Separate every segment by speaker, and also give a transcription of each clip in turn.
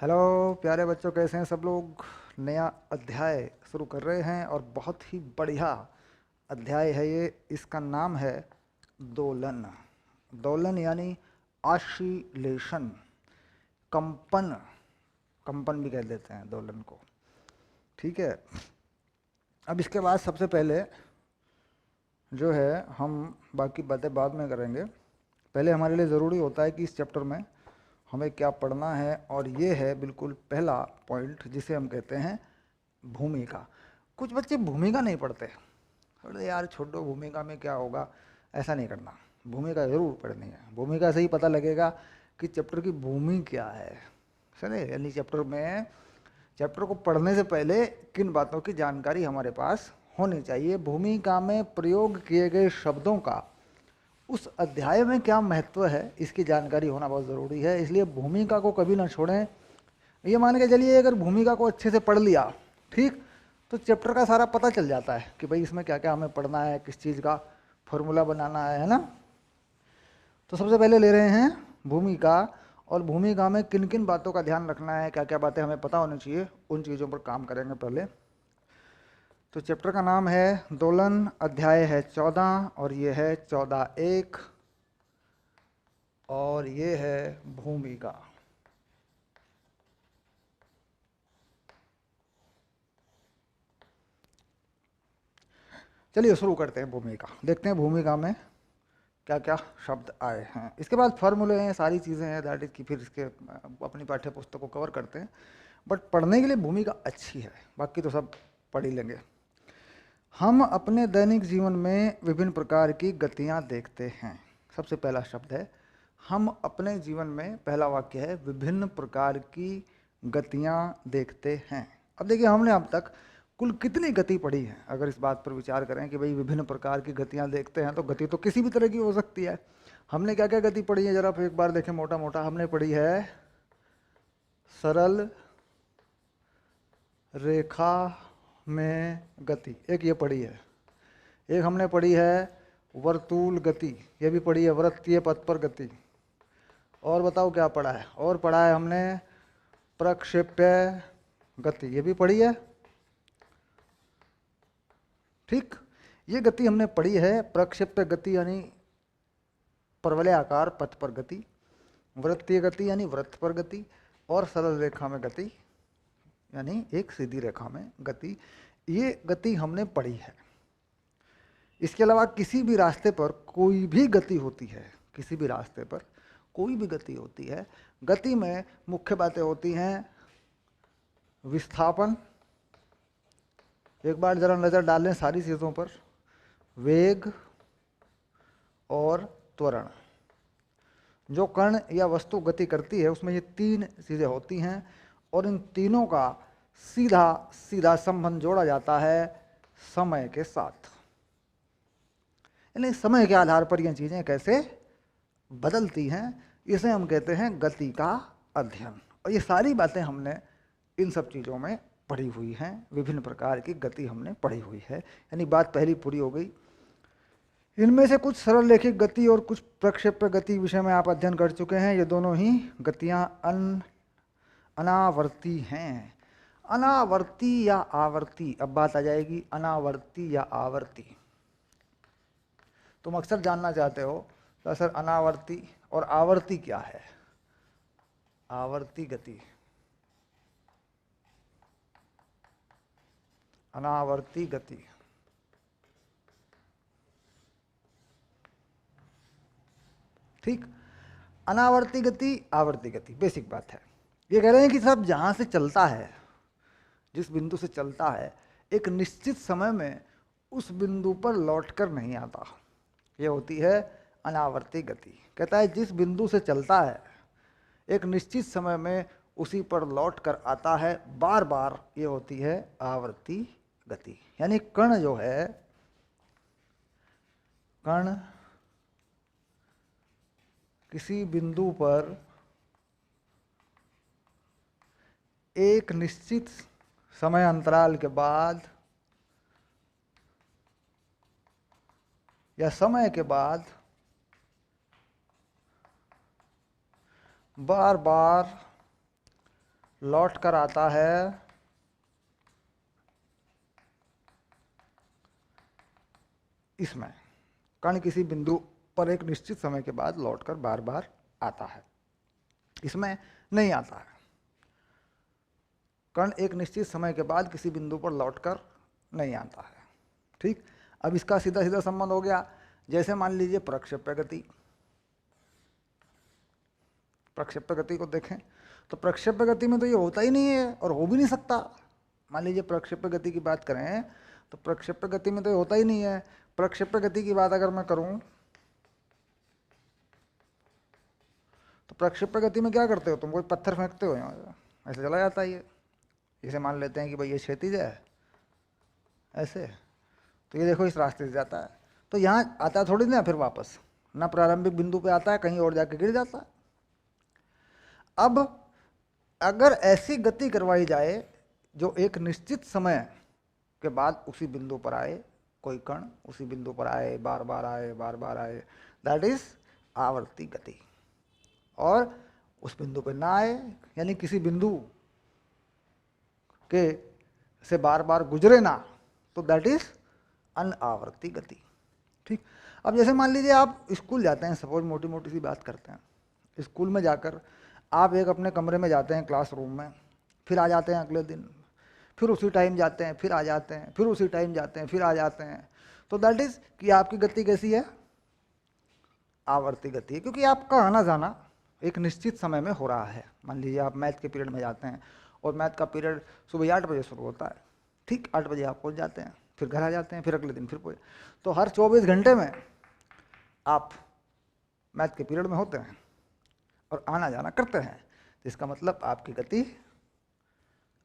Speaker 1: Hello प्यारे बच्चों, कैसे हैं सब लोग। नया अध्याय शुरू कर रहे हैं और बहुत ही बढ़िया अध्याय है ये। इसका नाम है दोलन। दोलन यानी ऑसिलेशन, कंपन। कंपन भी कह देते हैं दोलन को। ठीक है। अब इसके बाद सबसे पहले जो है हम बाकी बातें बाद में करेंगे। पहले हमारे लिए ज़रूरी होता है कि इस चैप्टर में हमें क्या पढ़ना है, और ये है बिल्कुल पहला पॉइंट जिसे हम कहते हैं भूमिका। कुछ बच्चे भूमिका नहीं पढ़ते। अरे यार छोड़ो, भूमिका में क्या होगा, ऐसा नहीं करना। भूमिका ज़रूर पढ़नी है। भूमिका से ही पता लगेगा कि चैप्टर की भूमि क्या है। समझे? यानी चैप्टर को पढ़ने से पहले किन बातों की जानकारी हमारे पास होनी चाहिए। भूमिका में प्रयोग किए गए शब्दों का उस अध्याय में क्या महत्व है, इसकी जानकारी होना बहुत ज़रूरी है। इसलिए भूमिका को कभी ना छोड़ें। ये मान के चलिए, अगर भूमिका को अच्छे से पढ़ लिया, ठीक, तो चैप्टर का सारा पता चल जाता है कि भाई इसमें क्या क्या हमें पढ़ना है, किस चीज़ का फॉर्मूला बनाना है ना। तो सबसे पहले ले रहे हैं भूमिका, और भूमिका में किन किन बातों का ध्यान रखना है, क्या क्या बातें हमें पता होनी चाहिए, उन चीज़ों पर काम करेंगे पहले। तो चैप्टर का नाम है दोलन, अध्याय है 14, और ये है 14.1, और ये है भूमिका। चलिए शुरू करते हैं भूमिका। देखते हैं भूमिका में क्या क्या शब्द आए हैं। इसके बाद फॉर्मूले हैं, सारी चीज़ें हैं, दैट इज की फिर इसके अपनी पाठ्य पुस्तक को कवर करते हैं। बट पढ़ने के लिए भूमिका अच्छी है, बाकी तो सब पढ़ ही लेंगे। हम अपने दैनिक जीवन में विभिन्न प्रकार की गतियाँ देखते हैं। सबसे पहला शब्द है हम अपने जीवन में। पहला वाक्य है विभिन्न प्रकार की गतियाँ देखते हैं। अब देखिए, हमने अब तक कुल कितनी गति पढ़ी है। अगर इस बात पर विचार करें कि भाई विभिन्न प्रकार की गतियाँ देखते हैं, तो गति तो किसी भी तरह की हो सकती है। हमने क्या क्या गति पढ़ी है, जरा फिर एक बार देखें मोटा मोटा। हमने पढ़ी है सरल रेखा में गति, एक ये पढ़ी है। एक हमने पढ़ी है वर्तुल गति, ये भी पढ़ी है वृत्तीय पथ पर गति। और बताओ क्या पढ़ा है, और पढ़ा है हमने प्रक्षेप्य गति, ये भी पढ़ी है। ठीक, ये गति हमने पढ़ी है। प्रक्षेप्य गति यानी परवलयाकार पथ पर गति, वृत्तीय गति यानी वृत्त पर गति, और सरल रेखा में गति यानी एक सीधी रेखा में गति। ये गति हमने पढ़ी है। इसके अलावा किसी भी रास्ते पर कोई भी गति होती है, किसी भी रास्ते पर कोई भी गति होती है। गति में मुख्य बातें होती हैं विस्थापन, एक बार जरा नज़र डाल लें सारी चीज़ों पर, वेग और त्वरण। जो कण या वस्तु गति करती है उसमें ये तीन चीज़ें होती हैं, और इन तीनों का सीधा सीधा संबंध जोड़ा जाता है समय के साथ। यानी समय के आधार पर ये चीज़ें कैसे बदलती हैं, इसे हम कहते हैं गति का अध्ययन। और ये सारी बातें हमने इन सब चीज़ों में पढ़ी हुई हैं। विभिन्न प्रकार की गति हमने पढ़ी हुई है, यानी बात पहली पूरी हो गई। इनमें से कुछ सरल रैखिक गति और कुछ प्रक्षेप्य गति विषय में आप अध्ययन कर चुके हैं। ये दोनों ही गतियाँ अनावर्ती हैं। अनावर्ती या आवर्ती, अब बात आ जाएगी अनावर्ती या आवर्ती। तुम अक्सर जानना चाहते हो तो सर अनावर्ती और आवर्ती क्या है। आवर्ती गति, अनावर्ती गति। ठीक, अनावर्ती गति, आवर्ती गति, बेसिक बात है। ये कह रहे हैं कि सब जहाँ से चलता है, जिस बिंदु से चलता है, एक निश्चित समय में उस बिंदु पर लौटकर नहीं आता। ये होती है अनावर्ती गति। कहता है जिस बिंदु से चलता है एक निश्चित समय में उसी पर लौट कर आता है बार बार, ये होती है आवर्ती गति। यानी कण जो है, कण किसी बिंदु पर एक निश्चित समय अंतराल के बाद या समय के बाद बार बार लौट कर आता है इसमें। कण किसी बिंदु पर एक निश्चित समय के बाद लौटकर बार बार आता है, इसमें नहीं आता है। कण एक निश्चित समय के बाद किसी बिंदु पर लौटकर नहीं आता है। ठीक, अब इसका सीधा सीधा संबंध हो गया। जैसे मान लीजिए प्रक्षेप्य गति, प्रक्षेप्य गति को देखें तो प्रक्षेप्य गति में तो ये होता ही नहीं है और हो भी नहीं सकता। मान लीजिए प्रक्षेप्य गति की बात करें तो प्रक्षेप्य गति में तो ये होता ही नहीं है। प्रक्षेप्य गति की बात अगर मैं करूं तो प्रक्षेप्य गति में क्या करते हो तुम? कोई पत्थर फेंकते हो, यहाँ ऐसे चला जाता है ये। इसे मान लेते हैं कि भाई ये क्षैतिज है ऐसे, तो ये देखो इस रास्ते से जाता है, तो यहाँ आता थोड़ी ना फिर वापस, ना प्रारंभिक बिंदु पे आता है, कहीं और जाके गिर जाता है। अब अगर ऐसी गति करवाई जाए जो एक निश्चित समय के बाद उसी बिंदु पर आए, कोई कण उसी बिंदु पर आए, बार बार आए, बार बार आए, दैट इज आवर्ती गति। और उस बिंदु पर ना आए, यानी किसी बिंदु के से बार बार गुजरे ना, तो दैट इज अनावर्ती गति। ठीक, अब जैसे मान लीजिए आप स्कूल जाते हैं, सपोज मोटी मोटी सी बात करते हैं, स्कूल में जाकर आप एक अपने कमरे में जाते हैं क्लासरूम में, फिर आ जाते हैं अगले दिन, फिर उसी टाइम जाते हैं, फिर आ जाते हैं, फिर उसी टाइम जाते हैं, फिर आ जाते हैं, तो दैट इज कि आपकी गति कैसी है? आवर्ती गति है, क्योंकि आपका आना जाना एक निश्चित समय में हो रहा है। मान लीजिए आप मैथ के पीरियड में जाते हैं और मैथ का पीरियड सुबह 8 बजे शुरू होता है, ठीक, 8 बजे आप पहुंच जाते हैं, फिर घर आ जाते हैं, फिर अगले दिन फिर पहुंच, तो हर 24 घंटे में आप मैथ के पीरियड में होते हैं और आना जाना करते हैं, तो इसका मतलब आपकी गति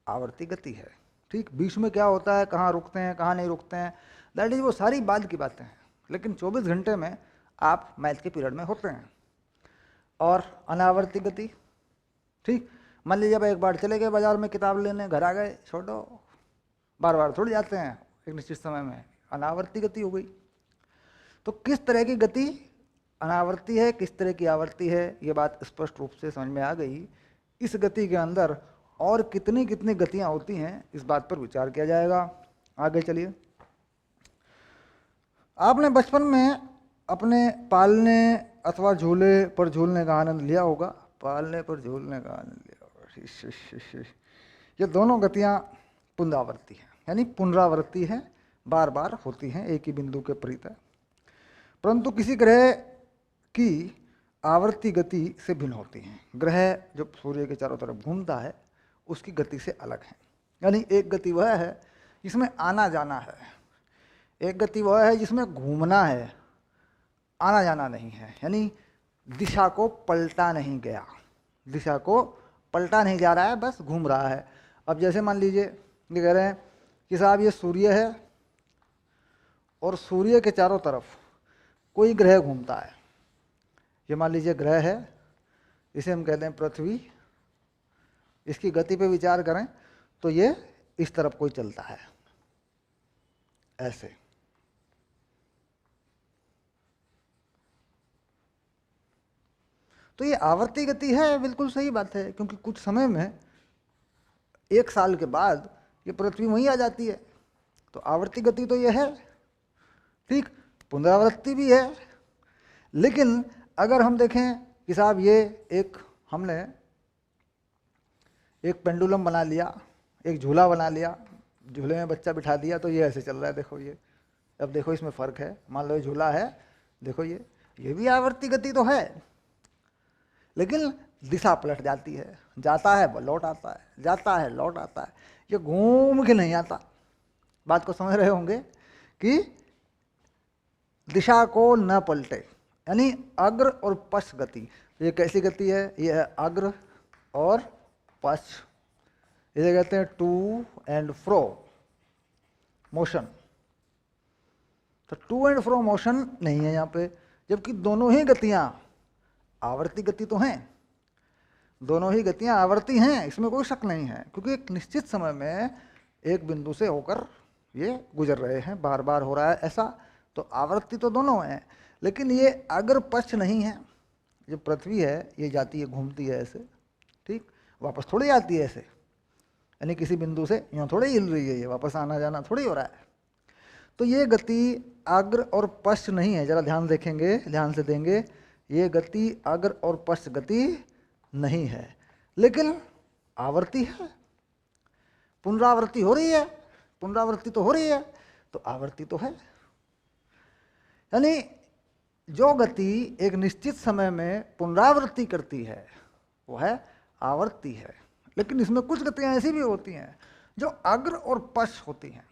Speaker 1: आवर्ती गति है। ठीक, बीच में क्या होता है, कहाँ रुकते हैं, कहाँ नहीं रुकते हैं, दैट इज वो सारी बाद की बातें हैं, लेकिन 24 घंटे में आप मैथ के पीरियड में होते हैं। और अनावर्ती गति, ठीक, मान लीजिए अब एक बार चले गए बाजार में किताब लेने, घर आ गए, छोड़ो, बार बार थोड़ी जाते हैं एक निश्चित समय में, अनावर्ती गति हो गई। तो किस तरह की गति अनावर्ती है, किस तरह की आवर्ती है, ये बात स्पष्ट रूप से समझ में आ गई। इस गति के अंदर और कितनी कितनी गतियां होती हैं, इस बात पर विचार किया जाएगा। आगे चलिए, आपने बचपन में अपने पालने अथवा झूले पर झूलने का आनंद लिया होगा, पालने पर झूलने का आनंद लिया होगा। ये दोनों गतियां पुनरावर्ती हैं, यानी पुनरावर्ती है, बार बार होती हैं एक ही बिंदु के परितः, परंतु किसी ग्रह की आवर्ती गति से भिन्न होती हैं। ग्रह जो सूर्य के चारों तरफ घूमता है उसकी गति से अलग है, यानी एक गति वह है जिसमें आना जाना है, एक गति वह है जिसमें घूमना है, आना जाना नहीं है, यानी दिशा को पलटा नहीं गया, दिशा को पलटा नहीं जा रहा है, बस घूम रहा है। अब जैसे मान लीजिए ये कह रहे हैं कि साहब ये सूर्य है और सूर्य के चारों तरफ कोई ग्रह घूमता है, ये मान लीजिए ग्रह है, इसे हम कहते हैं पृथ्वी, इसकी गति पे विचार करें तो ये इस तरफ कोई चलता है ऐसे, तो ये आवर्ती गति है, बिल्कुल सही बात है, क्योंकि कुछ समय में 1 साल के बाद ये पृथ्वी वहीं आ जाती है, तो आवर्ती गति तो ये है। ठीक, पुनरावृत्ति भी है, लेकिन अगर हम देखें कि साहब ये एक हमने एक पेंडुलम बना लिया, एक झूला बना लिया, झूले में बच्चा बिठा दिया, तो ये ऐसे चल रहा है, देखो ये, अब देखो इसमें फ़र्क है, मान लो ये झूला है, देखो ये भी आवर्ती गति तो है, लेकिन दिशा पलट जाती है, जाता है लौट आता है, जाता है लौट आता है, ये घूम के नहीं आता। बात को समझ रहे होंगे कि दिशा को न पलटे, यानी अग्र और पश्च गति। ये कैसी गति है? ये है अग्र और पश्च, इसे कहते हैं टू एंड फ्रो मोशन। तो टू एंड फ्रो मोशन नहीं है यहाँ पे, जबकि दोनों ही गतियाँ आवर्ती गति तो हैं, दोनों ही गतियाँ आवर्ती हैं, इसमें कोई शक नहीं है, क्योंकि एक निश्चित समय में एक बिंदु से होकर ये गुजर रहे हैं, बार बार हो रहा है ऐसा, तो आवर्ती तो दोनों हैं, लेकिन ये अग्र पश्च नहीं है। जो पृथ्वी है ये जाती है घूमती है ऐसे, ठीक, वापस थोड़ी आती है ऐसे, यानी किसी बिंदु से यूँ थोड़ी हिल रही है, ये वापस आना जाना थोड़ी हो रहा है। तो ये गति अग्र और पश्च नहीं है, जरा ध्यान देखेंगे, ध्यान से देंगे, ये गति अग्र और पश्च गति नहीं है, लेकिन आवर्ती है, पुनरावृत्ति हो रही है, पुनरावृत्ति तो हो रही है, तो आवर्ती तो है। यानी जो गति एक निश्चित समय में पुनरावृत्ति करती है वो है आवर्ती है। लेकिन इसमें कुछ गतियां ऐसी भी होती हैं जो अग्र और पश्च होती हैं।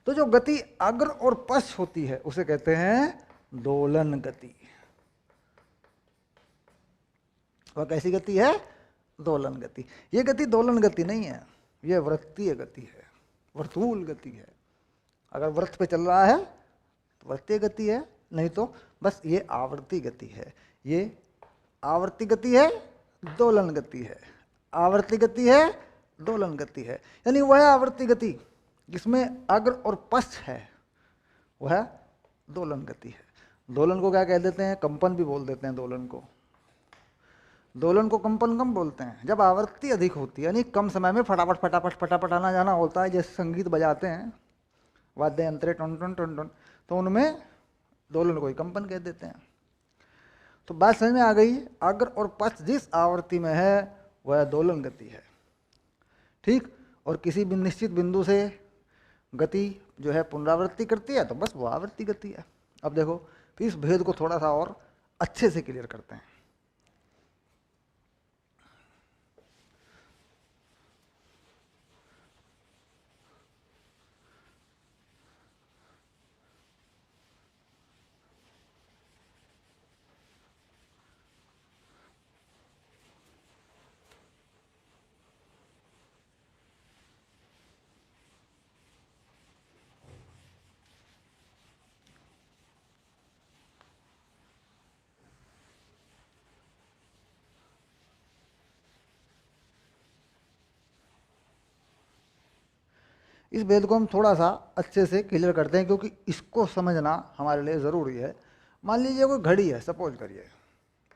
Speaker 1: तो जो गति अग्र और पश्च होती है उसे कहते हैं दोलन गति। वह कैसी गति है? दोलन गति। ये गति दोलन गति नहीं है, ये वृत्तीय गति है, वर्तूल गति है। अगर वृत्त पे चल रहा है तो वृत्तीय गति है, नहीं तो बस ये आवर्ती गति है। ये आवर्ती गति है, दोलन गति है, आवर्ती गति है, दोलन गति है। यानी वह आवर्ती गति जिसमें अग्र और पश्च है वह दोलन गति है। दोलन को क्या कह देते हैं? कंपन भी बोल देते हैं दोलन को। दोलन को कंपन कम बोलते हैं जब आवृत्ति अधिक होती है, यानी कम समय में फटाफट फटाफट फटाफट आना जाना होता है। जैसे संगीत बजाते हैं वाद्य यंत्र टन टन टन टन, तो उनमें दोलन को ही कंपन कह देते हैं। तो बात समझ में आ गई? अग्र और पश्च जिस आवर्ती में है वह दोलन गति है, ठीक। और किसी भी निश्चित बिंदु से गति जो है पुनरावृत्ति करती है तो बस वो आवर्ती गति है। अब देखो इस भेद को थोड़ा सा और अच्छे से क्लियर करते हैं। इस भेद को हम थोड़ा सा अच्छे से क्लियर करते हैं क्योंकि इसको समझना हमारे लिए ज़रूरी है। मान लीजिए कोई घड़ी है, सपोज करिए,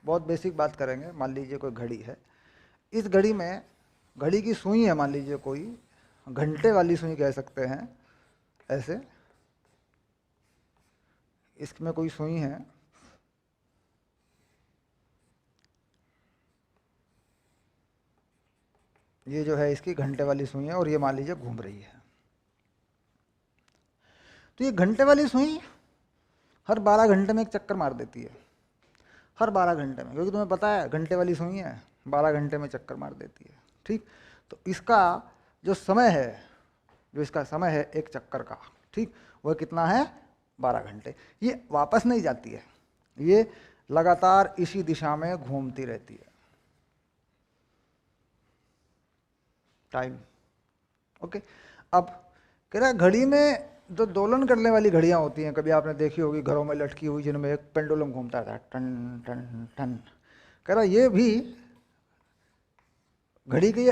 Speaker 1: बहुत बेसिक बात करेंगे। मान लीजिए कोई घड़ी है, इस घड़ी में घड़ी की सुई है, मान लीजिए कोई घंटे वाली सुई कह सकते हैं, ऐसे इसमें कोई सुई है, ये जो है इसकी घंटे वाली सुई है और ये मान लीजिए घूम रही है। तो ये घंटे वाली सुई हर 12 घंटे में एक चक्कर मार देती है, हर 12 घंटे में, क्योंकि तुम्हें पता है घंटे वाली सुई है 12 घंटे में चक्कर मार देती है, ठीक। तो इसका जो समय है, जो इसका समय है एक चक्कर का, ठीक, वह कितना है? 12 घंटे। ये वापस नहीं जाती है, ये लगातार इसी दिशा में घूमती रहती है, टाइम। ओके। अब कह रहा है घड़ी में जो दोलन करने वाली घड़ियां होती हैं, कभी आपने देखी होगी घरों में लटकी हुई, जिनमें एक पेंडुलम घूमता था, टन टन टन। कह रहा ये भी घड़ी की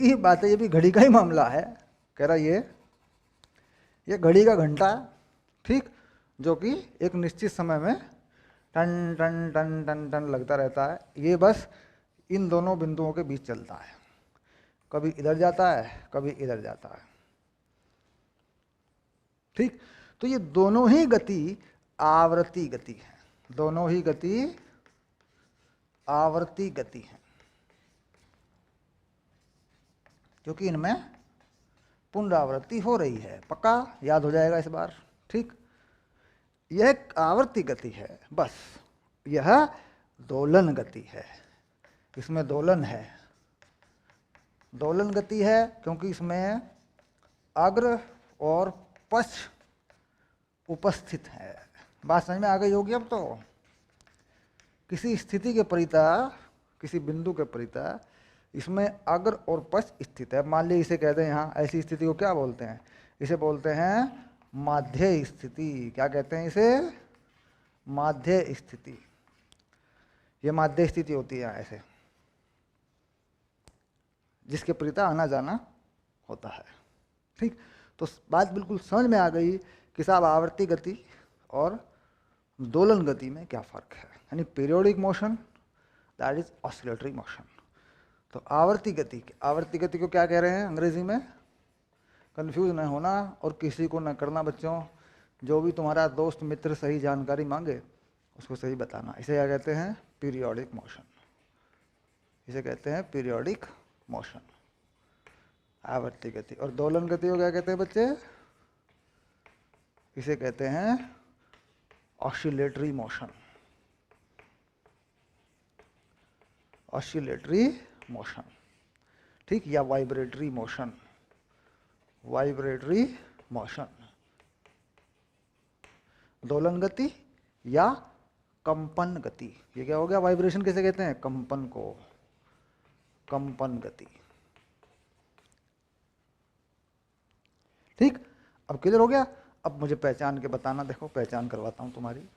Speaker 1: ही बात है, ये भी घड़ी का ही मामला है। कह रहा ये घड़ी का घंटा, ठीक, जो कि एक निश्चित समय में टन टन टन टन टन लगता रहता है। ये बस इन दोनों बिंदुओं के बीच चलता है, कभी इधर जाता है कभी इधर जाता है, ठीक। तो ये दोनों ही गति आवर्ती गति है, दोनों ही गति आवर्ती गति है, क्योंकि इनमें पुनरावृत्ति हो रही है। पक्का याद हो जाएगा इस बार, ठीक। यह एक आवर्ती गति है, बस यह दोलन गति है, इसमें दोलन है, दोलन गति है क्योंकि इसमें अग्र और पश्च उपस्थित है। बात समझ में आ गई होगी अब तो। किसी स्थिति के परिता, किसी बिंदु के परिता इसमें अग्र और पश्च स्थित है। मान लीजिए इसे कहते हैं, यहाँ ऐसी स्थिति को क्या बोलते हैं? इसे बोलते हैं माध्य स्थिति। क्या कहते हैं इसे? माध्य स्थिति। ये माध्य स्थिति होती है ऐसे, जिसके परिता आना जाना होता है, ठीक। तो बात बिल्कुल समझ में आ गई कि साहब आवर्ती गति और दोलन गति में क्या फ़र्क है। यानी periodic motion that is oscillatory motion, तो आवर्ती गति को क्या कह रहे हैं अंग्रेजी में? कंफ्यूज न होना और किसी को न करना बच्चों। जो भी तुम्हारा दोस्त मित्र सही जानकारी मांगे उसको सही बताना। इसे क्या कहते हैं? Periodic motion. इसे कहते हैं पीरियोडिक मोशन, आवर्ती गति। और दोलन गति को क्या कहते हैं बच्चे? इसे कहते हैं ऑसिलेटरी मोशन। ऑसिलेटरी मोशन, ठीक, या वाइब्रेटरी मोशन। वाइब्रेटरी मोशन, दोलन गति या कंपन गति। ये क्या हो गया? वाइब्रेशन किसे कहते हैं? कंपन को, कंपन गति। ठीक, अब क्लियर हो गया? अब मुझे पहचान के बताना, देखो पहचान करवाता हूं तुम्हारी।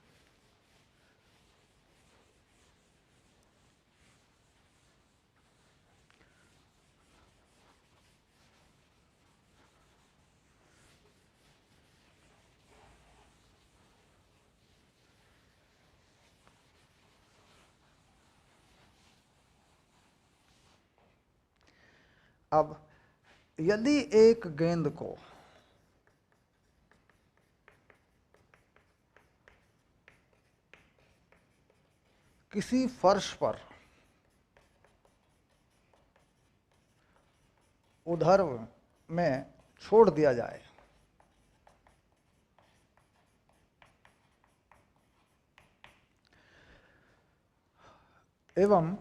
Speaker 1: अब यदि एक गेंद को किसी फर्श पर उधर में छोड़ दिया जाए एवं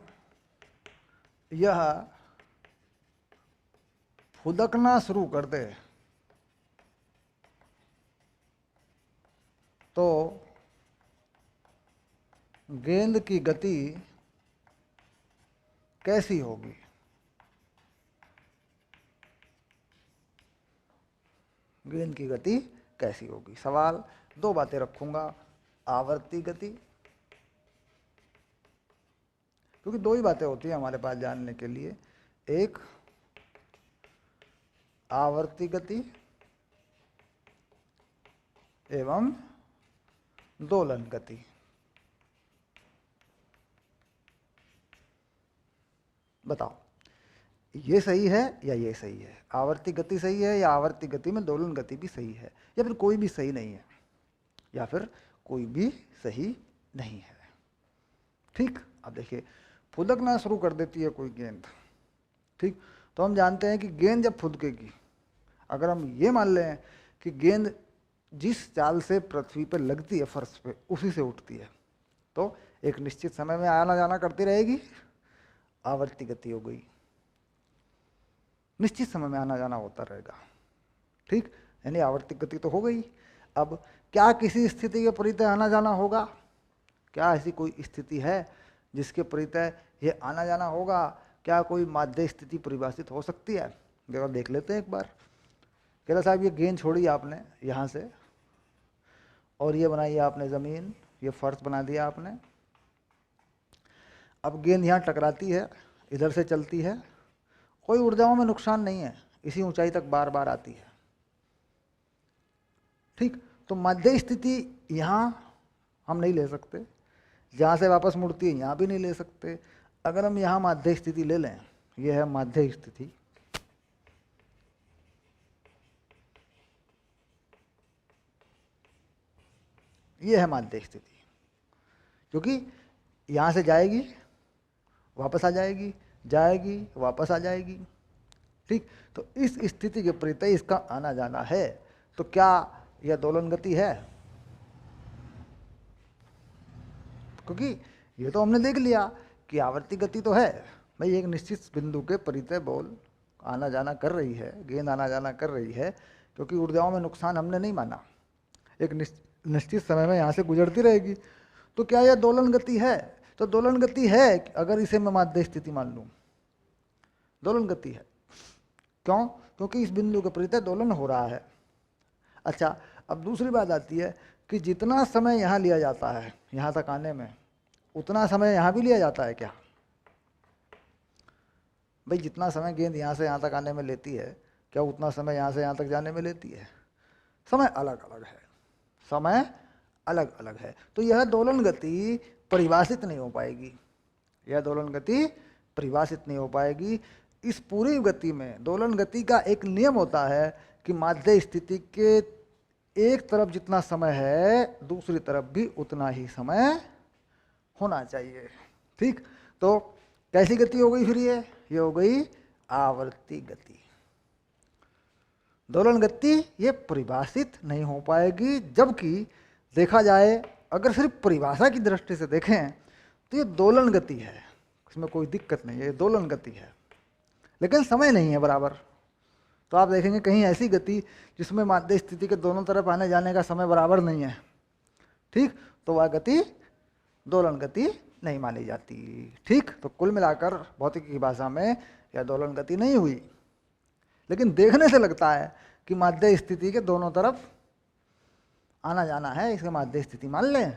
Speaker 1: यह फुदकना शुरू कर दे तो गेंद की गति कैसी होगी? गेंद की गति कैसी होगी? सवाल दो बातें रखूंगा, आवर्ती गति, क्योंकि दो ही बातें होती हैं हमारे पास जानने के लिए, एक आवर्ती गति एवं दोलन गति। बताओ ये सही है या ये सही है? आवर्ती गति सही है या आवर्ती गति में दोलन गति भी सही है, या फिर कोई भी सही नहीं है, या फिर कोई भी सही नहीं है? ठीक, अब देखिए फुदकना शुरू कर देती है कोई गेंद, ठीक, तो हम जानते हैं कि गेंद जब फुदकेगी, अगर हम ये मान लें कि गेंद जिस चाल से पृथ्वी पर लगती है फर्श पे उसी से उठती है, तो एक निश्चित समय में आना जाना करती रहेगी, आवर्ती गति हो गई। निश्चित समय में आना जाना होता रहेगा, ठीक, यानी आवर्ती गति तो हो गई। अब क्या किसी स्थिति के परितः आना जाना होगा? क्या ऐसी कोई स्थिति है जिसके परितः ये आना जाना होगा? क्या कोई माध्य स्थिति परिभाषित हो सकती है? जरा देख लेते हैं एक बार। कह रहा साहब ये गेंद छोड़ी आपने यहाँ से और ये बनाई आपने ज़मीन, ये फर्श बना दिया आपने। अब गेंद यहाँ टकराती है, इधर से चलती है, कोई ऊर्जाओं में नुकसान नहीं है, इसी ऊंचाई तक बार बार आती है, ठीक, तो मध्य स्थिति यहाँ हम नहीं ले सकते, जहाँ से वापस मुड़ती है यहाँ भी नहीं ले सकते। अगर हम यहाँ मध्य स्थिति ले लें, ये है मध्य स्थिति, ये है मध्य स्थिति, क्योंकि यहाँ से जाएगी वापस आ जाएगी, जाएगी वापस आ जाएगी, ठीक, तो इस स्थिति के परितः इसका आना जाना है, तो क्या यह दोलन गति है? क्योंकि ये तो हमने देख लिया कि आवर्ती गति तो है भाई, एक निश्चित बिंदु के परितः बॉल आना जाना कर रही है, गेंद आना जाना कर रही है, क्योंकि ऊर्जाओं में नुकसान हमने नहीं माना, एक निश्चित समय में यहाँ से गुजरती रहेगी, तो क्या यह दोलन गति है? तो दोलन गति है, अगर इसे मैं माध्य स्थिति मान लूँ, दोलन गति है। क्यों? क्योंकि इस बिंदु के परितः दोलन हो रहा है। अच्छा, अब दूसरी बात आती है कि जितना समय यहाँ लिया जाता है यहाँ तक आने में, उतना समय यहाँ भी लिया जाता है क्या? भाई जितना समय गेंद यहाँ से यहाँ तक आने में लेती है, क्या उतना समय यहाँ से यहाँ तक जाने में लेती है? समय अलग अलग है, समय अलग अलग है। तो यह दोलन गति परिभाषित नहीं हो पाएगी, यह दोलन गति परिभाषित नहीं हो पाएगी। इस पूरी गति में दोलन गति का एक नियम होता है कि माध्य स्थिति के एक तरफ जितना समय है दूसरी तरफ भी उतना ही समय होना चाहिए। ठीक, तो कैसी गति हो गई फिर ये हो गई आवर्ती गति। दोलन गति ये परिभाषित नहीं हो पाएगी, जबकि देखा जाए अगर सिर्फ परिभाषा की दृष्टि से देखें तो ये दोलन गति है, इसमें कोई दिक्कत नहीं है, ये दोलन गति है, लेकिन समय नहीं है बराबर। तो आप देखेंगे कहीं ऐसी गति जिसमें माध्य स्थिति के दोनों तरफ आने जाने का समय बराबर नहीं है, ठीक, तो वह गति दोलन गति नहीं मानी जाती। ठीक, तो कुल मिलाकर भौतिकी की भाषा में यह दोलन गति नहीं हुई, लेकिन देखने से लगता है कि माध्य स्थिति के दोनों तरफ आना जाना है, इसके माध्य स्थिति मान लें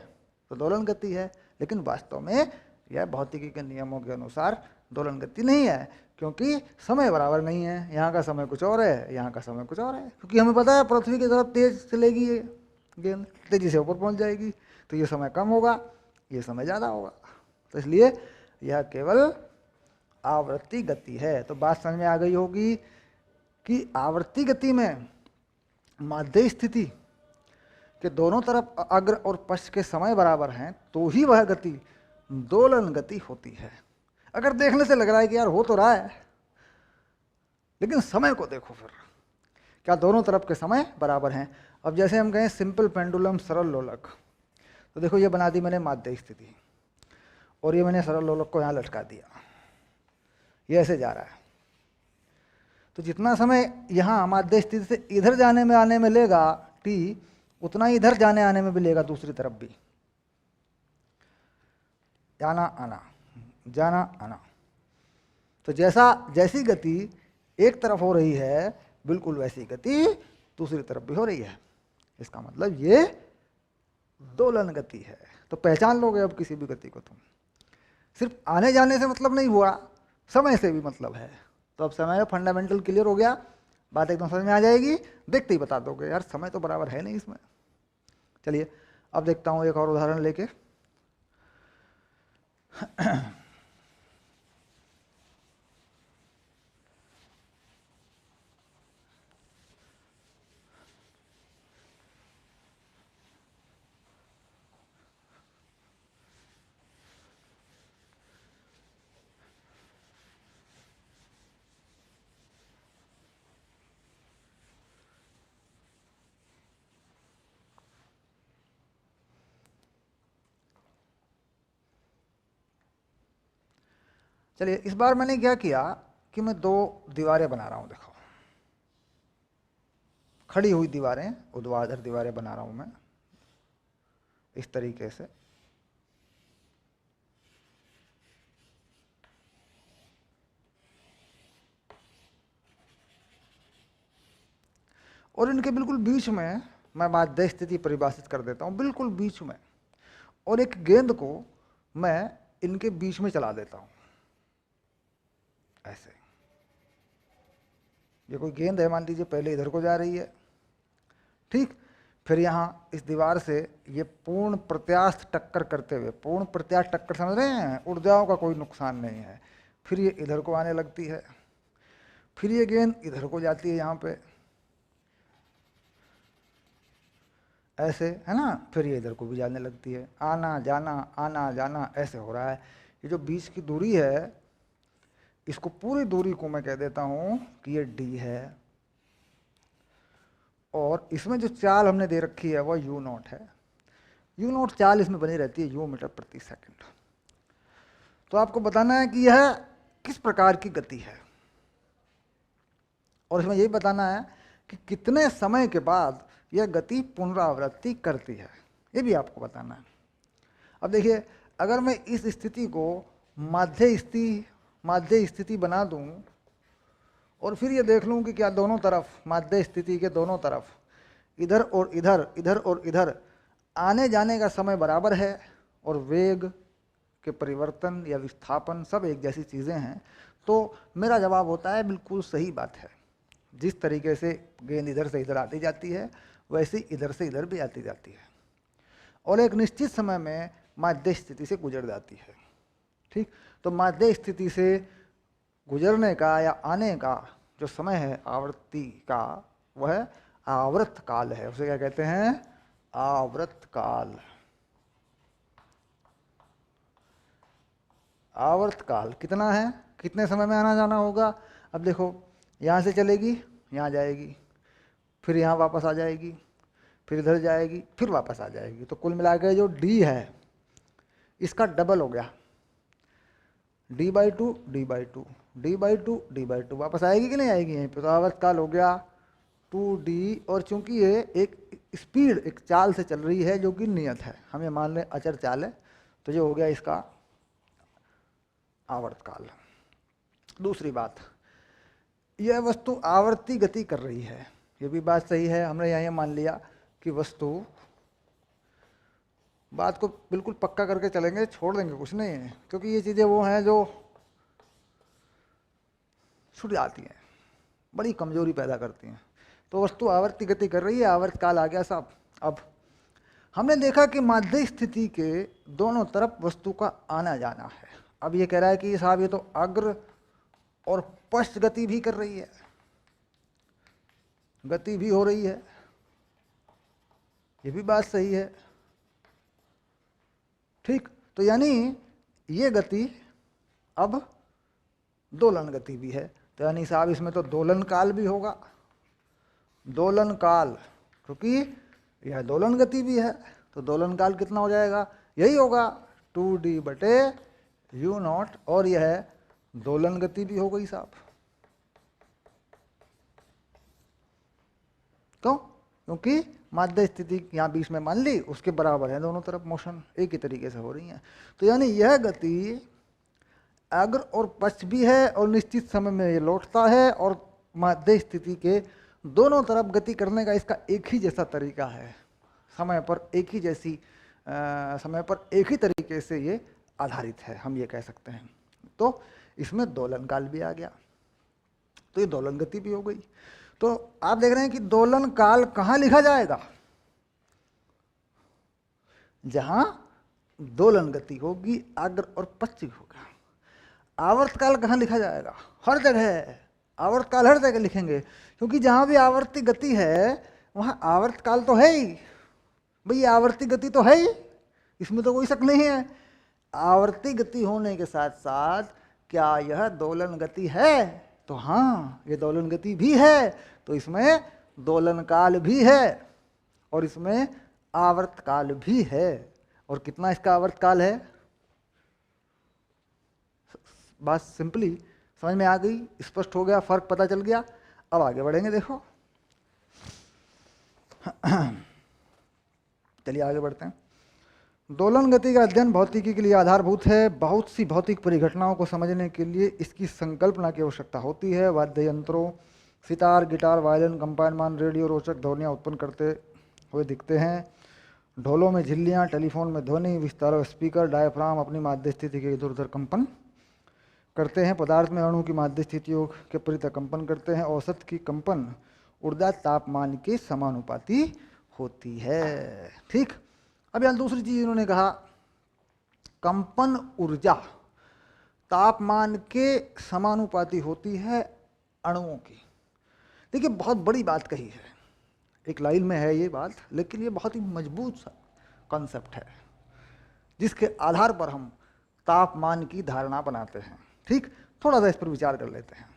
Speaker 1: तो दोलन गति है, लेकिन वास्तव में यह भौतिकी के नियमों के अनुसार दोलन गति नहीं है, क्योंकि समय बराबर नहीं है। यहाँ का समय कुछ और है, यहाँ का समय कुछ और है, क्योंकि हमें पता है पृथ्वी की तरफ तेज चलेगी ये गेंद, तेजी से ऊपर पहुँच जाएगी, तो ये समय कम होगा, ये समय ज़्यादा होगा, तो इसलिए यह केवल आवर्ती गति है। तो बात समझ में आ गई होगी कि आवर्ती गति में माध्य स्थिति के दोनों तरफ अग्र और पश्च के समय बराबर हैं तो ही वह गति दोलन गति होती है। अगर देखने से लग रहा है कि यार हो तो रहा है, लेकिन समय को देखो फिर, क्या दोनों तरफ के समय बराबर हैं? अब जैसे हम कहें सिंपल पेंडुलम सरल लोलक, तो देखो ये बना दी मैंने माध्य स्थिति और ये मैंने सरल लोलक को यहाँ लटका दिया, ये ऐसे जा रहा है, तो जितना समय यहाँ माध्य स्थिति से इधर जाने में आने में लेगा t, उतना ही इधर जाने आने में भी लेगा दूसरी तरफ भी, जाना आना जाना आना। तो जैसी गति एक तरफ हो रही है बिल्कुल वैसी गति दूसरी तरफ भी हो रही है, इसका मतलब ये दोलन गति है। तो पहचान लोगे अब किसी भी गति को तुम, सिर्फ आने जाने से मतलब नहीं हुआ, समय से भी मतलब है। तो अब समय फंडामेंटल क्लियर हो गया, बात एकदम समझ में आ जाएगी, देखते ही बता दोगे यार समय तो बराबर है नहीं इसमें। चलिए अब देखता हूँ एक और उदाहरण लेके। चलिए इस बार मैंने क्या किया कि मैं दो दीवारें बना रहा हूँ, देखो खड़ी हुई दीवारें, ऊर्ध्वाधर दीवारें बना रहा हूँ मैं इस तरीके से। और इनके बिल्कुल बीच में मैं माध्य स्थिति परिभाषित कर देता हूँ, बिल्कुल बीच में, और एक गेंद को मैं इनके बीच में चला देता हूँ ऐसे। ये कोई गेंद है मान लीजिए, पहले इधर को जा रही है, ठीक, फिर यहाँ इस दीवार से ये पूर्ण प्रत्यास्थ टक्कर करते हुए, पूर्ण प्रत्यास्थ टक्कर समझ रहे हैं, ऊर्जाओं का कोई नुकसान नहीं है, फिर ये इधर को आने लगती है, फिर ये गेंद इधर को जाती है यहाँ पे ऐसे, है ना, फिर ये इधर को भी जाने लगती है, आना जाना ऐसे हो रहा है। ये जो बीच की दूरी है, इसको पूरी दूरी को मैं कह देता हूँ कि ये d है, और इसमें जो चाल हमने दे रखी है वह u0 है। u0 चाल इसमें बनी रहती है u मीटर प्रति सेकंड। तो आपको बताना है कि यह किस प्रकार की गति है, और इसमें यही बताना है कि कितने समय के बाद यह गति पुनरावृत्ति करती है, ये भी आपको बताना है। अब देखिए, अगर मैं इस स्थिति को माध्य स्थिति बना दूं और फिर ये देख लूं कि क्या दोनों तरफ, माध्य स्थिति के दोनों तरफ, इधर और इधर आने जाने का समय बराबर है और वेग के परिवर्तन या विस्थापन सब एक जैसी चीज़ें हैं, तो मेरा जवाब होता है बिल्कुल सही बात है। जिस तरीके से गेंद इधर से इधर आती जाती है वैसे इधर से इधर भी आती जाती है और एक निश्चित समय में माध्य स्थिति से गुजर जाती है, ठीक, तो माध्य स्थिति से गुजरने का या आने का जो समय है आवर्ती का, वह आवर्त काल है। उसे क्या कहते हैं? आवर्त काल। आवर्त काल कितना है, कितने समय में आना जाना होगा? अब देखो, यहाँ से चलेगी, यहाँ जाएगी, फिर यहाँ वापस आ जाएगी, फिर इधर जाएगी, फिर वापस आ जाएगी, तो कुल मिला के जो डी है इसका डबल हो गया, D by two, D by two, D by two, D by two, वापस आएगी कि नहीं आएगी यहीं पे? तो आवर्त काल हो गया 2D। और चूंकि ये एक स्पीड, एक चाल से चल रही है जो कि नियत है, हम ये मान लें अचर चाल है, तो ये हो गया इसका आवर्त काल। दूसरी बात, यह वस्तु आवर्ती गति कर रही है, ये भी बात सही है। हमने यहाँ मान लिया कि वस्तु, बात को बिल्कुल पक्का करके चलेंगे, छोड़ देंगे कुछ नहीं है, क्योंकि ये चीज़ें वो हैं जो छूट जाती हैं, बड़ी कमजोरी पैदा करती हैं। तो वस्तु आवर्ती गति कर रही है, आवर्त काल आ गया साहब। अब हमने देखा कि माध्य स्थिति के दोनों तरफ वस्तु का आना जाना है। अब ये कह रहा है कि साहब ये तो अग्र और पश्च गति भी कर रही है, गति भी हो रही है, ये भी बात सही है, ठीक। तो यानी ये गति अब दोलन गति भी है, तो यानी साहब इसमें तो दोलन काल भी होगा, दोलन काल, क्योंकि यह दोलन गति भी है, तो दोलन काल कितना हो जाएगा? यही होगा 2D बटे u0, और यह दोलन गति भी हो गई साहब। क्यों? क्योंकि माध्य स्थिति यहाँ बीच में मान ली, उसके बराबर है दोनों तरफ मोशन, एक ही तरीके से हो रही है। तो यानी यह गति अग्र और पश्च भी है, और निश्चित समय में ये लौटता है, और माध्य स्थिति के दोनों तरफ गति करने का इसका एक ही जैसा तरीका है, समय पर एक ही जैसी समय पर एक ही तरीके से ये आधारित है, हम ये कह सकते हैं। तो इसमें दोलन काल भी आ गया, तो ये दोलन गति भी हो गई। तो आप देख रहे हैं कि दोलन काल कहाँ लिखा जाएगा? जहां दोलन गति होगी, अग्र और पश्च होगा। आवर्त काल कहाँ लिखा जाएगा? हर जगह आवर्त काल हर जगह लिखेंगे, क्योंकि जहां भी आवर्ती गति है वहां आवर्त काल तो है ही भाई, आवर्ती गति तो है ही, इसमें तो कोई शक नहीं है। आवर्ती गति होने के साथ साथ क्या यह दोलन गति है? तो हाँ, ये दोलन गति भी है, तो इसमें दोलन काल भी है, और इसमें आवर्त काल भी है। और कितना इसका आवर्त काल है? बात सिंपली समझ में आ गई, स्पष्ट हो गया, फर्क पता चल गया। अब आगे बढ़ेंगे, देखो चलिए आगे बढ़ते हैं। दोलन गति का अध्ययन भौतिकी के लिए आधारभूत है। बहुत सी भौतिक परिघटनाओं को समझने के लिए इसकी संकल्पना की आवश्यकता होती है। वाद्य यंत्रों, सितार, गिटार, वायलिन, कंपायनमान, रेडियो रोचक ध्वनियाँ उत्पन्न करते हुए दिखते हैं। ढोलों में झिल्लियाँ, टेलीफोन में ध्वनि विस्तारक स्पीकर, डायफ्राम अपनी माध्य स्थिति के इधर उधर कंपन करते हैं। पदार्थ में अणु की माध्य स्थितियों के विपरीत कंपन करते हैं। औसत की कंपन ऊर्जा तापमान के समानुपाती होती है, ठीक। अब यहाँ दूसरी चीज इन्होंने कहा, कंपन ऊर्जा तापमान के समानुपाती होती है अणुओं की। देखिए बहुत बड़ी बात कही है, एक लाइन में है ये बात, लेकिन ये बहुत ही मजबूत सा कॉन्सेप्ट है जिसके आधार पर हम तापमान की धारणा बनाते हैं, ठीक। थोड़ा सा इस पर विचार कर लेते हैं।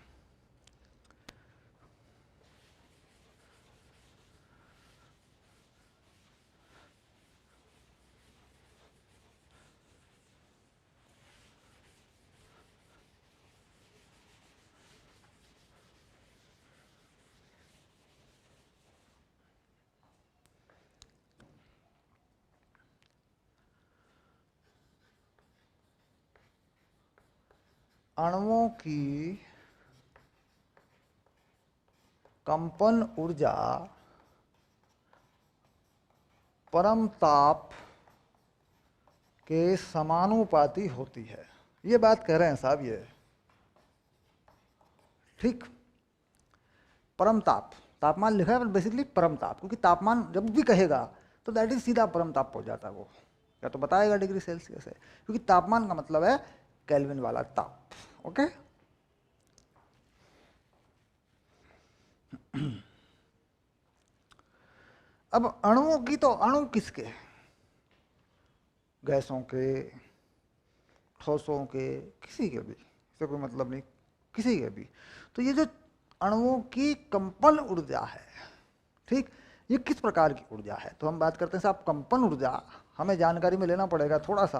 Speaker 1: अणुओं की कंपन ऊर्जा परम ताप के समानुपाती होती है, ये बात कह रहे हैं साहब ये, ठीक। परम ताप, तापमान लिखा है पर बेसिकली परम ताप, क्योंकि तापमान जब भी कहेगा तो दैट इज सीधा परम ताप हो जाता है वो, या तो बताएगा डिग्री सेल्सियस है, क्योंकि तापमान का मतलब है केल्विन वाला ताप। ओके, अब अणुओं की तो अणु किसके, गैसों के, ठोसों के, किसी के भी, इससे कोई मतलब नहीं, किसी के भी। तो ये जो अणुओं की कंपन ऊर्जा है, ठीक, ये किस प्रकार की ऊर्जा है? तो हम बात करते हैं साहब कंपन ऊर्जा। हमें जानकारी में लेना पड़ेगा थोड़ा सा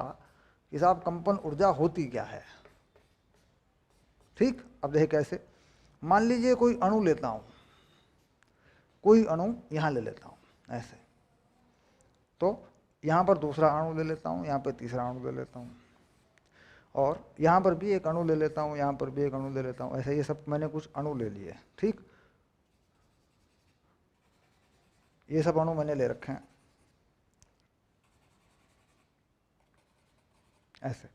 Speaker 1: कि साहब कंपन ऊर्जा होती क्या है। ठीक, अब देखिए कैसे। मान लीजिए कोई अणु लेता हूं, कोई अणु यहां ले लेता हूं ऐसे, तो यहां पर दूसरा अणु ले लेता हूं, यहां पर तीसरा अणु ले लेता हूं, और यहां पर भी एक अणु ले लेता हूं, यहां पर भी एक अणु ले लेता हूं, ऐसे ये सब मैंने कुछ अणु ले लिए। ठीक, ये सब अणु मैंने ले रखे हैं ऐसे।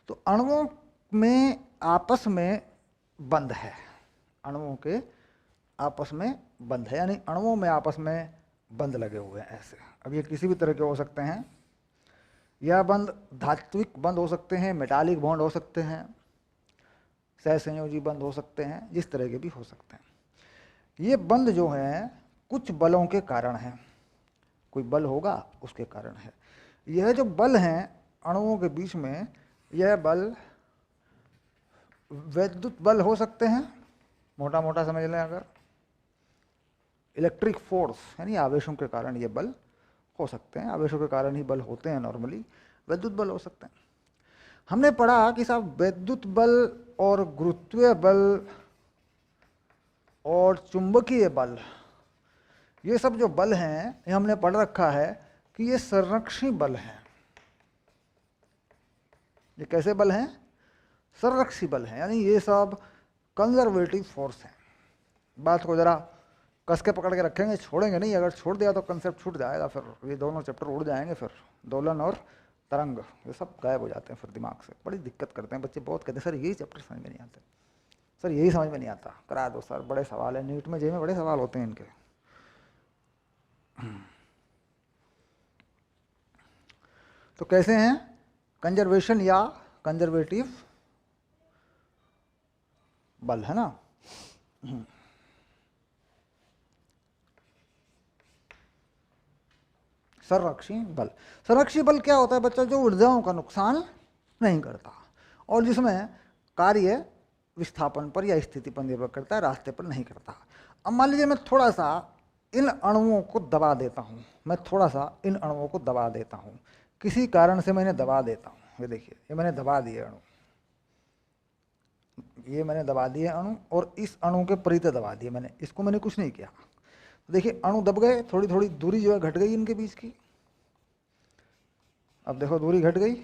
Speaker 1: तो अणुओं में आपस में बंध है, अणुओं के आपस में बंध है, यानी अणुओं में आपस में बंध लगे हुए हैं ऐसे। अब ये किसी भी तरह के हो सकते हैं, यह बंध धात्विक बंध हो सकते हैं, मेटालिक बॉन्ड हो सकते हैं, सहसंयोजी बंध हो सकते हैं, जिस तरह के भी हो सकते हैं। ये बंध जो हैं कुछ बलों के कारण है, कोई बल होगा उसके कारण है। यह जो बल हैं अणुओं के बीच में, यह बल वैद्युत बल हो सकते हैं, मोटा मोटा समझ लें अगर, इलेक्ट्रिक फोर्स यानी आवेशों के कारण ये बल हो सकते हैं, आवेशों के कारण ही बल होते हैं नॉर्मली, वैद्युत बल हो सकते हैं। हमने पढ़ा कि साहब वैद्युत बल और गुरुत्वीय बल और चुंबकीय बल, ये सब जो बल हैं ये हमने पढ़ रखा है कि ये संरक्षी बल हैं। ये कैसे बल हैं? संरक्षी बल हैं, यानी ये सब कंजर्वेटिव फोर्स हैं। बात को जरा कस के पकड़ के रखेंगे, छोड़ेंगे नहीं, अगर छोड़ दिया तो कंसेप्ट छूट जाएगा, फिर ये दोनों चैप्टर उड़ जाएंगे, फिर दोलन और तरंग ये सब गायब हो जाते हैं फिर दिमाग से। बड़ी दिक्कत करते हैं बच्चे, बहुत कहते हैं सर यही चैप्टर समझ में नहीं आते, सर यही समझ में नहीं आता, करा दो सर, बड़े सवाल है, नीट में जे में बड़े सवाल होते हैं इनके। तो कैसे हैं? कंजर्वेशन या कंजर्वेटिव बल है ना। संरक्षी बल, संरक्षी बल क्या होता है बच्चा? जो ऊर्जाओं का नुकसान नहीं करता और जिसमें कार्य विस्थापन पर या स्थिति पर निर्भर करता है, रास्ते पर नहीं करता। अब मान लीजिए मैं थोड़ा सा इन अणुओं को दबा देता हूँ, मैं थोड़ा सा इन अणुओं को दबा देता हूँ, किसी कारण से मैंने दबा देता हूँ, ये देखिए ये मैंने दबा दिए अणु, ये मैंने दबा दिए अणु, और इस अणु के परितः दबा दिए मैंने, इसको मैंने कुछ नहीं किया। देखिए अणु दब गए, थोड़ी थोड़ी दूरी जो है घट गई इनके बीच की। अब देखो दूरी घट गई।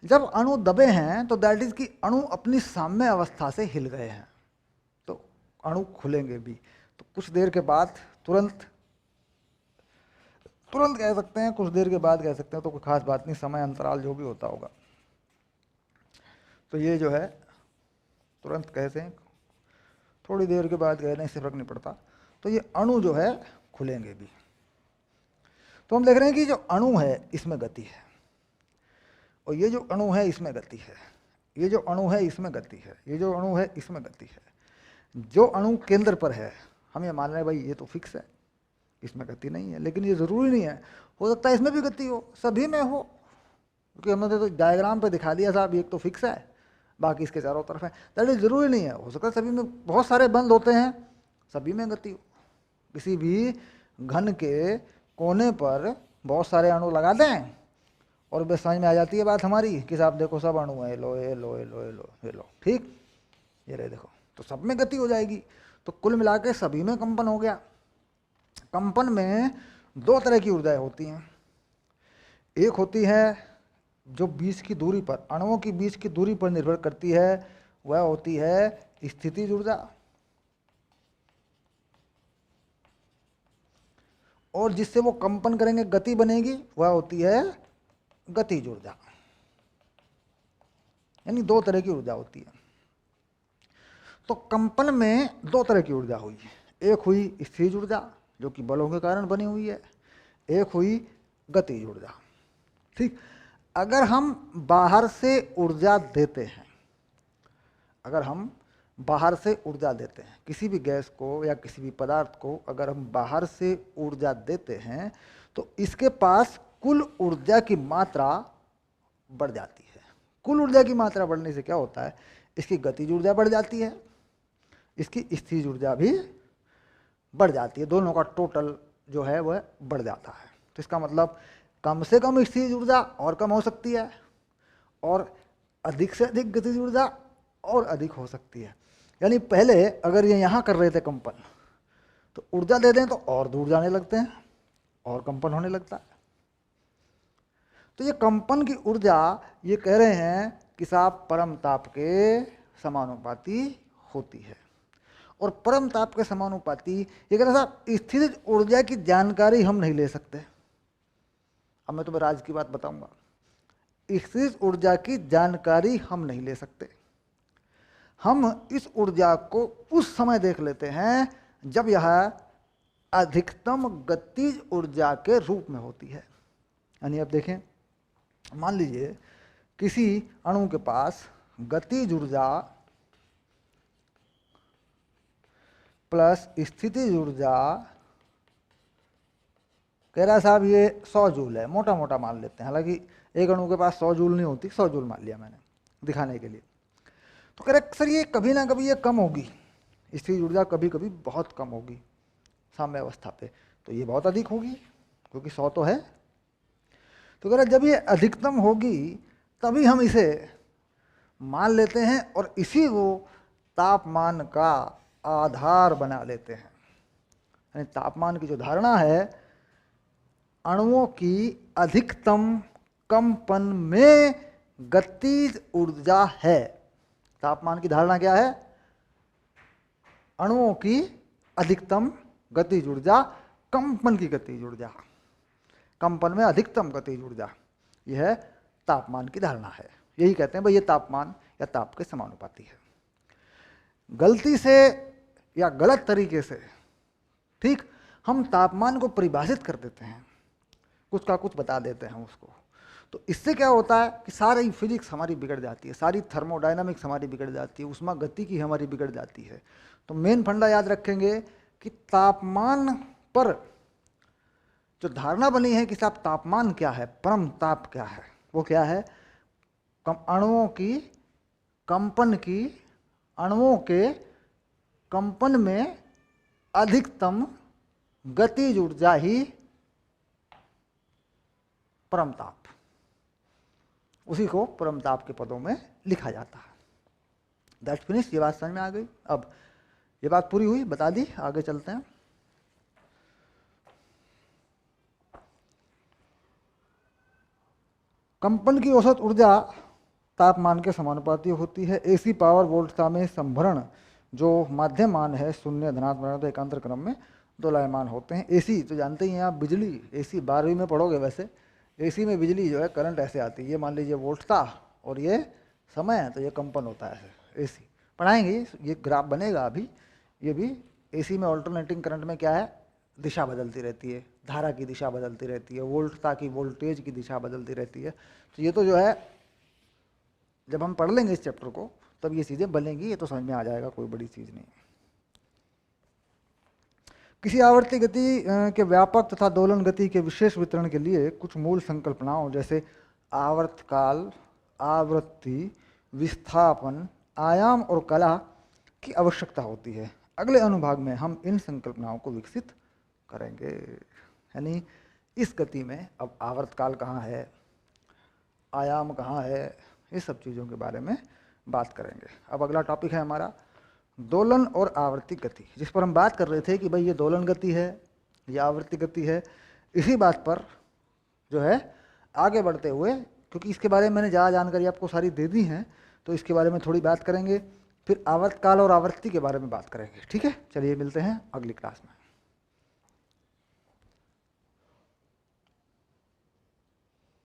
Speaker 1: जब अणु दबे हैं तो दैट इज कि अणु अपनी साम्य अवस्था से हिल गए हैं, तो अणु खुलेंगे भी। तो कुछ देर के बाद तुरंत कह सकते हैं, कुछ देर के बाद कह सकते हैं, तो कोई खास बात नहीं, समय अंतराल जो भी होता होगा। तो ये जो है तुरंत कहते हैं, थोड़ी देर के बाद कहने से फर्क नहीं पड़ता। तो ये अणु जो है खुलेंगे भी। तो हम देख रहे हैं कि जो अणु है इसमें गति है, और ये जो अणु है इसमें गति है, ये जो अणु है इसमें गति है, ये जो अणु है इसमें गति है। जो अणु केंद्र पर है हम ये मान रहे हैं भाई ये तो फिक्स है, इसमें गति नहीं है, लेकिन ये ज़रूरी नहीं है, हो सकता है इसमें भी गति हो, सभी में हो, क्योंकि हमने तो डायग्राम पे दिखा दिया साहब एक तो फिक्स है, बाकी इसके चारों तरफ है, दैट इज ज़रूरी नहीं है, हो सकता है सभी में, बहुत सारे बंद होते हैं सभी में गति हो। किसी भी घन के कोने पर बहुत सारे अणु लगा दें और बस समझ में आ जाती है बात हमारी कि साहब देखो सब अणु है, लो ये लो ये लो ये लो ये लो, ठीक, ये रहे देखो, तो सब में गति हो जाएगी। तो कुल मिला के सभी में कंपन हो गया। कंपन में दो तरह की ऊर्जाएं होती हैं, एक होती है जो बीच की दूरी पर, अणुओं की बीच की दूरी पर निर्भर करती है, वह होती है स्थितिज ऊर्जा, और जिससे वो कंपन करेंगे गति बनेगी वह होती है गतिज ऊर्जा। यानी दो तरह की ऊर्जा होती है। तो कंपन में दो तरह की ऊर्जा हुई, एक हुई स्थितिज ऊर्जा जो कि बलों के कारण बनी हुई है, एक हुई गतिज ऊर्जा, ठीक। अगर हम बाहर से ऊर्जा देते हैं, अगर हम बाहर से ऊर्जा देते हैं किसी भी गैस को या किसी भी पदार्थ को, अगर हम बाहर से ऊर्जा देते हैं तो इसके पास कुल ऊर्जा की मात्रा बढ़ जाती है। कुल ऊर्जा की मात्रा बढ़ने से क्या होता है, इसकी गतिज ऊर्जा बढ़ जाती है, इसकी स्थितिज ऊर्जा भी बढ़ जाती है, दोनों का टोटल जो है वह बढ़ जाता है। तो इसका मतलब कम से कम स्थितिज ऊर्जा और कम हो सकती है और अधिक से अधिक गतिज ऊर्जा और अधिक हो सकती है। यानी पहले अगर ये यहाँ कर रहे थे कंपन, तो ऊर्जा दे दें तो और दूर जाने लगते हैं और कंपन होने लगता है। तो ये कंपन की ऊर्जा ये कह रहे हैं कि साहब परम ताप के समानुपाती होती है। और परम ताप के समानुपाती ये कह रहे साहब स्थितिज ऊर्जा की जानकारी हम नहीं ले सकते। अब मैं तुम्हें राज की बात बताऊंगा, स्थितिज ऊर्जा की जानकारी हम नहीं ले सकते। हम इस ऊर्जा को उस समय देख लेते हैं जब यह अधिकतम गतिज ऊर्जा के रूप में होती है। यानी अब देखें, मान लीजिए किसी अणु के पास गतिज ऊर्जा प्लस स्थितिज ऊर्जा कह रहा है साहब ये 100 जूल है, मोटा मोटा मान लेते हैं, हालांकि एक अणु के पास 100 जूल नहीं होती, 100 जूल मान लिया मैंने दिखाने के लिए। तो कह रहे सर ये कभी ना कभी ये कम होगी, स्थितिज ऊर्जा कभी कभी बहुत कम होगी साम्य अवस्था पे, तो ये बहुत अधिक होगी क्योंकि 100 तो है। तो कह रहे जब ये अधिकतम होगी तभी हम इसे मान लेते हैं और इसी को तापमान का आधार बना लेते हैं। यानी तापमान की जो धारणा है, अणुओं की अधिकतम कंपन में गतिज ऊर्जा है। तापमान की धारणा क्या है, अणुओं की अधिकतम गतिज ऊर्जा, कंपन की गतिज ऊर्जा, कंपन में अधिकतम गतिज ऊर्जा, यह है तापमान की धारणा है। यही कहते हैं भाई ये तापमान या ताप के समानुपाती है। गलती से या गलत तरीके से ठीक हम तापमान को परिभाषित कर देते हैं, कुछ का कुछ बता देते हैं उसको, तो इससे क्या होता है कि सारी फिजिक्स हमारी बिगड़ जाती है, सारी थर्मोडायनामिक्स हमारी बिगड़ जाती है, उष्मा गति की हमारी बिगड़ जाती है। तो मेन फंडा याद रखेंगे कि तापमान पर जो धारणा बनी है कि साहब तापमान क्या है, परम ताप क्या है, वो क्या है, अणुओं की कंपन की, अणुओं के कंपन में अधिकतम गतिज ऊर्जा ही परम ताप, उसी को परम ताप के पदों में लिखा जाता है। That's finish. ये बात समझ में आ गई। अब ये बात पूरी हुई, बता दी, आगे चलते हैं। कंपन की औसत ऊर्जा तापमान के समानुपाती होती है। एसी पावर वोल्टता में संभरण जो माध्यम मान है, शून्य धनात्मक एकांतर क्रम में दोलायमान होते हैं। एसी तो जानते ही हैं आप, बिजली, एसी 12वीं में पढ़ोगे वैसे, एसी में बिजली जो है करंट ऐसे आती है, ये मान लीजिए वोल्टता और ये समय है, तो ये कंपन होता है एसी, पढ़ाएंगे, ये ग्राफ बनेगा अभी। ये भी एसी में ऑल्टरनेटिंग करंट में क्या है, दिशा बदलती रहती है, धारा की दिशा बदलती रहती है, वोल्टता की, वोल्टेज की दिशा बदलती रहती है। तो ये तो जो है जब हम पढ़ लेंगे इस चैप्टर को तब ये चीज़ें बनेंगी, ये तो समझ में आ जाएगा, कोई बड़ी चीज़ नहीं। किसी आवर्ती गति के व्यापक तथा दोलन गति के विशेष वितरण के लिए कुछ मूल संकल्पनाओं जैसे आवर्तकाल, आवृत्ति, विस्थापन, आयाम और कला की आवश्यकता होती है। अगले अनुभाग में हम इन संकल्पनाओं को विकसित करेंगे। यानी इस गति में अब आवर्तकाल कहाँ है, आयाम कहाँ है, ये सब चीज़ों के बारे में बात करेंगे। अब अगला टॉपिक है हमारा दोलन और आवर्ती गति, जिस पर हम बात कर रहे थे कि भाई ये दोलन गति है, ये आवर्ती गति है। इसी बात पर जो है आगे बढ़ते हुए, क्योंकि इसके बारे में मैंने ज़्यादा जानकारी आपको सारी दे दी है, तो इसके बारे में थोड़ी बात करेंगे, फिर आवर्तकाल और आवर्ती के बारे में बात करेंगे। ठीक है, चलिए मिलते हैं अगली क्लास में।